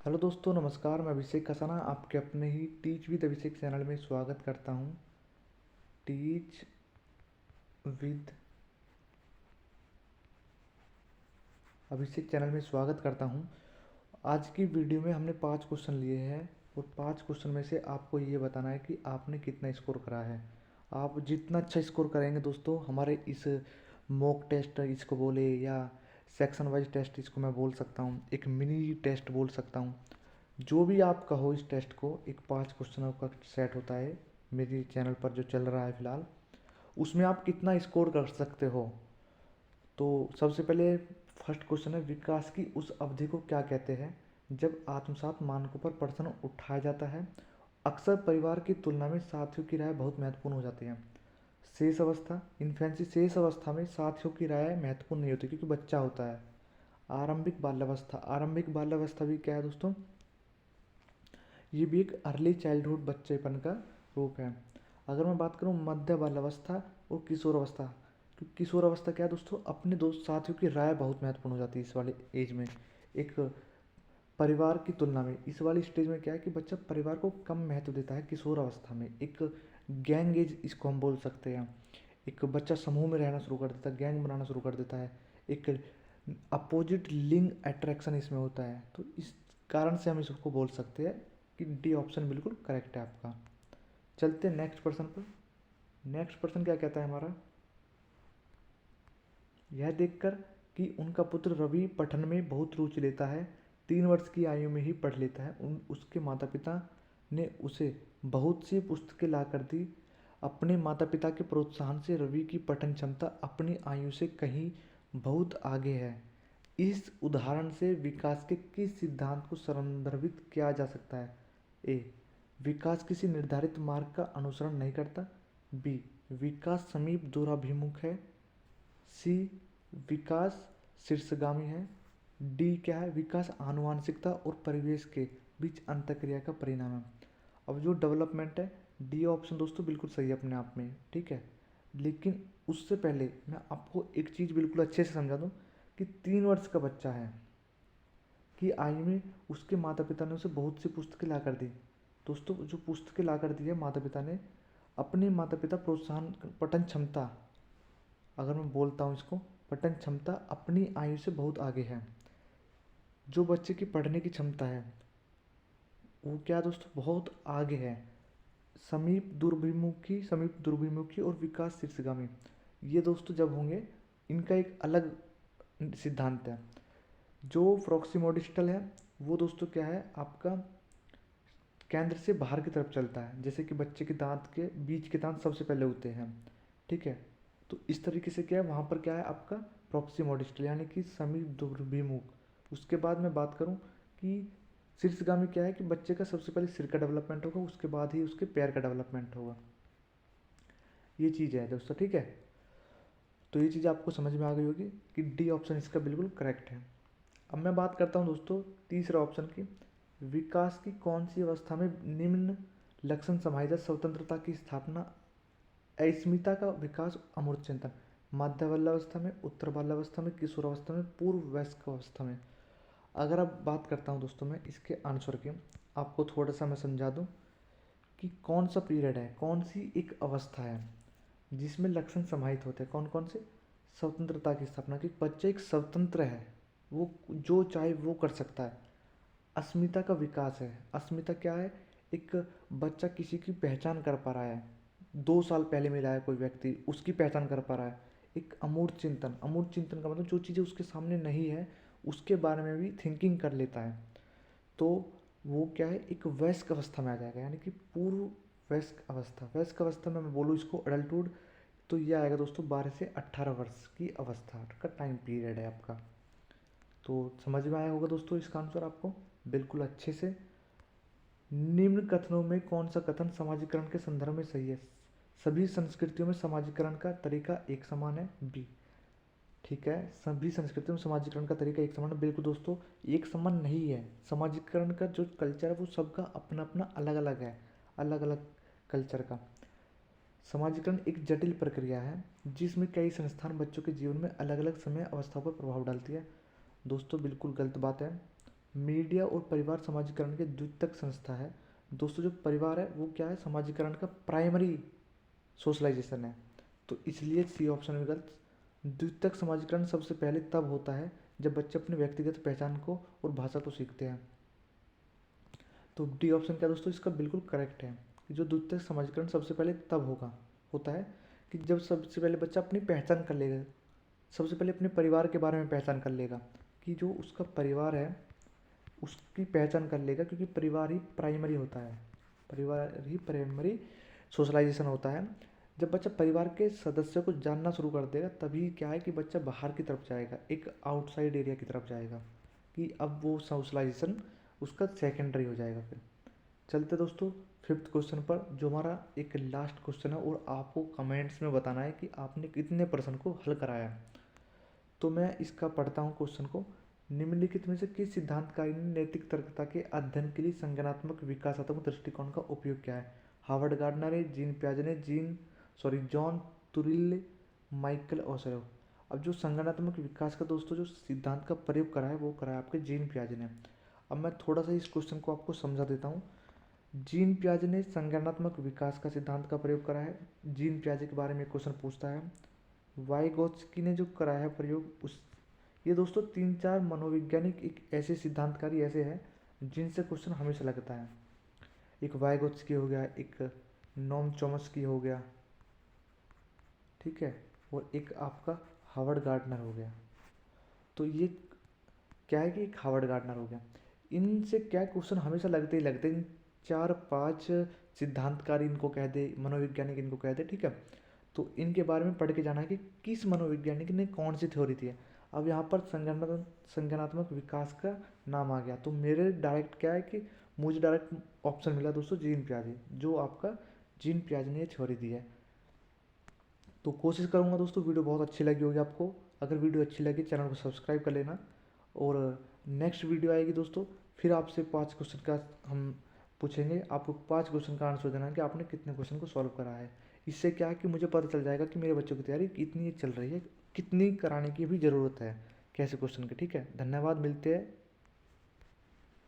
Hello दोस्तों, नमस्कार। मैं अभिषेक कसाना आपके अपने ही टीच विद अभिषेक चैनल में स्वागत करता हूँ। टीच विद अभिषेक चैनल में स्वागत करता हूँ। आज की वीडियो में हमने 5 क्वेश्चन लिए हैं और 5 क्वेश्चन में से आपको ये बताना है कि आपने कितना स्कोर करा है। आप जितना अच्छा स्कोर करेंगे दोस्तों, हमारे इस मॉक टेस्ट इसको बोले या सेक्शन वाइज टेस्ट इसको मैं बोल सकता हूँ, एक मिनी टेस्ट बोल सकता हूँ, जो भी आप कहो इस टेस्ट को, एक 5 क्वेश्चनों का सेट होता है मेरे चैनल पर जो चल रहा है फिलहाल। उसमें आप कितना स्कोर कर सकते हो। तो सबसे पहले फर्स्ट क्वेश्चन है, विकास की उस अवधि को क्या कहते हैं जब आत्मसात मानकों पर प्रश्न उठाया जाता है। अक्सर परिवार की तुलना में साथियों की राय बहुत महत्वपूर्ण हो जाती है। शेष अवस्था, इन्फेंसी, शेष अवस्था में साथियों की राय महत्वपूर्ण नहीं होती क्योंकि बच्चा होता है। आरंभिक बाल्यावस्था, आरंभिक बाल्यावस्था भी क्या है दोस्तों, ये भी एक अर्ली चाइल्डहुड बच्चेपन का रूप है। अगर मैं बात करूँ मध्य बाल्यावस्था और किशोर अवस्था, क्योंकि किशोर अवस्था क्या है दोस्तों, अपने दोस्त साथियों की राय बहुत महत्वपूर्ण हो जाती है इस वाले एज में। एक परिवार की तुलना में इस वाली स्टेज में क्या है कि बच्चा परिवार को कम महत्व देता है। किशोर अवस्था में एक गैंग एज इसको हम बोल सकते हैं। एक बच्चा समूह में रहना शुरू कर देता है, गैंग बनाना शुरू कर देता है। एक अपोजिट लिंग अट्रैक्शन इसमें होता है। तो इस कारण से हम इसको बोल सकते हैं कि डी ऑप्शन बिल्कुल करेक्ट है आपका। चलते हैं नेक्स्ट पर्सन पर। नेक्स्ट पर्सन क्या कहता है हमारा, यह देखकर कि उनका पुत्र रवि पठन में बहुत रुचि लेता है, 3 वर्ष की आयु में ही पढ़ लेता है, उसके माता पिता ने उसे बहुत सी पुस्तकें ला कर दी। अपने माता पिता के प्रोत्साहन से रवि की पठन क्षमता अपनी आयु से कहीं बहुत आगे है। इस उदाहरण से विकास के किस सिद्धांत को संदर्भित किया जा सकता है। ए, विकास किसी निर्धारित मार्ग का अनुसरण नहीं करता। बी, विकास समीप दूराभिमुख है। सी, विकास शीर्षगामी है। डी क्या है, विकास आनुवांशिकता और परिवेश के बीच अंतःक्रिया का परिणाम है। अब जो डेवलपमेंट है, डी ऑप्शन दोस्तों बिल्कुल सही है अपने आप में, ठीक है। लेकिन उससे पहले मैं आपको एक चीज़ बिल्कुल अच्छे से समझा दूँ कि 3 वर्ष का बच्चा है कि आयु में उसके माता पिता ने उसे बहुत सी पुस्तकें ला कर दी। दोस्तों जो पुस्तकें ला कर दी है माता पिता ने, अपने माता पिता प्रोत्साहन, पठन क्षमता, अगर मैं बोलता हूँ इसको, पठन क्षमता अपनी आयु से बहुत आगे है। जो बच्चे की पढ़ने की क्षमता है वो क्या दोस्तों बहुत आगे है। समीप दुर्भिमुखी और विकास शीर्षगामी, ये दोस्तों जब होंगे, इनका एक अलग सिद्धांत है। जो प्रोक्सिमोडिस्टल है वो दोस्तों क्या है आपका, केंद्र से बाहर की तरफ चलता है, जैसे कि बच्चे के दांत के बीच के दांत सबसे पहले होते हैं, ठीक है। तो इस तरीके से क्या है वहाँ पर क्या है आपका प्रोक्सिमोडिस्टल यानी कि समीप दुर्भिमुख। उसके बाद मैं बात करूँ कि शीर्षगामी क्या है कि बच्चे का सबसे पहले सिर का डेवलपमेंट होगा, उसके बाद ही उसके पैर का डेवलपमेंट होगा। ये चीज़ है दोस्तों, ठीक है। तो ये चीज़ आपको समझ में आ गई होगी कि डी ऑप्शन इसका बिल्कुल करेक्ट है। अब मैं बात करता हूँ दोस्तों तीसरा ऑप्शन की, विकास की कौन सी अवस्था में निम्न लक्षण समाहित, स्वतंत्रता की स्थापना, अस्मिता का विकास, अमूर्त चिंतन। मध्य बाल्यावस्था में, उत्तर बाल्यावस्था में, किशोर अवस्था में, पूर्व वयस्क अवस्था में। अगर अब बात करता हूँ दोस्तों मैं इसके आंसर की, आपको थोड़ा सा मैं समझा दूँ कि कौन सा पीरियड है, कौन सी एक अवस्था है जिसमें लक्षण समाहित होते हैं। कौन कौन से, स्वतंत्रता की स्थापना, कि बच्चा एक स्वतंत्र है, वो जो चाहे वो कर सकता है। अस्मिता का विकास है, अस्मिता क्या है, एक बच्चा किसी की पहचान कर पा रहा है, 2 साल पहले मिला है कोई व्यक्ति, उसकी पहचान कर पा रहा है। एक अमूर्त चिंतन, अमूर्त चिंतन का मतलब जो चीज़ें उसके सामने नहीं है उसके बारे में भी थिंकिंग कर लेता है। तो वो क्या है, एक वयस्क अवस्था में आ जाएगा, यानी कि पूर्व वयस्क अवस्था। वयस्क अवस्था में मैं बोलूँ इसको अडल्टहुड, तो ये आएगा दोस्तों 12 से 18 वर्ष की अवस्था का टाइम पीरियड है आपका। तो समझ में आया होगा दोस्तों इसका आंसर आपको बिल्कुल अच्छे से। निम्न कथनों में कौन सा कथन समाजीकरण के संदर्भ में सही है। सभी संस्कृतियों में समाजीकरण का तरीका एक समान है, बी। ठीक है, सभी संस्कृतियों में समाजीकरण का तरीका एक समान है, बिल्कुल दोस्तों एक समान नहीं है। समाजीकरण का जो कल्चर है वो सबका अपना अपना अलग अलग है, अलग अलग कल्चर का। समाजीकरण एक जटिल प्रक्रिया है जिसमें कई संस्थान बच्चों के जीवन में अलग अलग समय अवस्थाओं पर प्रभाव डालती है। दोस्तों बिल्कुल गलत बात है। मीडिया और परिवार समाजीकरण के द्वितक संस्था है। दोस्तों जो परिवार है वो क्या है, समाजीकरण का प्राइमरी सोशलाइजेशन है। तो इसलिए सी ऑप्शन में गलत। द्वितक समाजीकरण सबसे पहले तब होता है जब बच्चे अपनी व्यक्तिगत पहचान को और भाषा को सीखते हैं। तो डी ऑप्शन क्या दोस्तों इसका बिल्कुल करेक्ट है कि जो द्वितीयक समाजीकरण सबसे पहले तब होता है कि जब सबसे पहले बच्चा अपनी पहचान कर लेगा, सबसे पहले अपने परिवार के बारे में पहचान कर लेगा कि जो उसका परिवार है उसकी पहचान कर लेगा, क्योंकि परिवार ही प्राइमरी होता है, परिवार ही प्राइमरी सोशलाइजेशन होता है। जब बच्चा परिवार के सदस्यों को जानना शुरू कर देगा तभी क्या है कि बच्चा बाहर की तरफ जाएगा, एक आउटसाइड एरिया की तरफ जाएगा, कि अब वो सोशलाइजेशन उसका सेकेंडरी हो जाएगा। फिर चलते दोस्तों फिफ्थ क्वेश्चन पर, जो हमारा एक लास्ट क्वेश्चन है और आपको कमेंट्स में बताना है कि आपने कितने प्रश्न को हल कराया। तो मैं इसका पढ़ता हूँ क्वेश्चन को। निम्नलिखित में से किस सिद्धांतकारी ने नैतिक तर्कता के अध्ययन के लिए संज्ञानात्मक विकासात्मक दृष्टिकोण का उपयोग किया है? हार्वर्ड गार्डनर ने, जीन पियाजे ने, जॉन तुरिल, माइकल ओसेरो। अब जो संज्ञानात्मक विकास का दोस्तों जो सिद्धांत का प्रयोग करा है वो करा है आपके जीन पियाजे ने। अब मैं थोड़ा सा इस क्वेश्चन को आपको समझा देता हूँ। जीन पियाजे ने संज्ञानात्मक विकास का सिद्धांत का प्रयोग करा है। जीन पियाजे के बारे में क्वेश्चन पूछता है। वाइगोत्स्की ने जो करा है प्रयोग उस, ये दोस्तों 3-4 मनोवैज्ञानिक एक ऐसे सिद्धांतकारी ऐसे हैं जिनसे क्वेश्चन हमेशा लगता है। एक वाइगोत्स्की हो गया, एक नोम चॉम्स्की हो गया, ठीक है, और एक आपका हार्वर्ड गार्डनर हो गया। तो ये क्या है कि एक हार्वर्ड गार्डनर हो गया, इनसे क्या क्वेश्चन हमेशा लगते ही लगते हैं। इन 4-5 सिद्धांतकारी इनको कह दे, मनोवैज्ञानिक इनको कह दे, ठीक है। तो इनके बारे में पढ़ के जाना है कि किस मनोवैज्ञानिक ने कौन सी थ्योरी दी है। अब यहाँ पर संज्ञानात्मक विकास का नाम आ गया तो मेरे डायरेक्ट क्या है कि मुझे डायरेक्ट ऑप्शन मिला दोस्तों जीन पियाजे, जो आपका जीन पियाजे ने थ्योरी दी है। तो कोशिश करूँगा दोस्तों वीडियो बहुत अच्छी लगी होगी आपको। अगर वीडियो अच्छी लगी चैनल को सब्सक्राइब कर लेना, और नेक्स्ट वीडियो आएगी दोस्तों, फिर आपसे 5 क्वेश्चन का हम पूछेंगे। आपको 5 क्वेश्चन का आंसर देना है कि आपने कितने क्वेश्चन को सॉल्व करा है। इससे क्या है कि मुझे पता चल जाएगा कि मेरे बच्चों की तैयारी कितनी चल रही है, कितनी कराने की भी ज़रूरत है कैसे क्वेश्चन की। ठीक है, धन्यवाद, मिलते हैं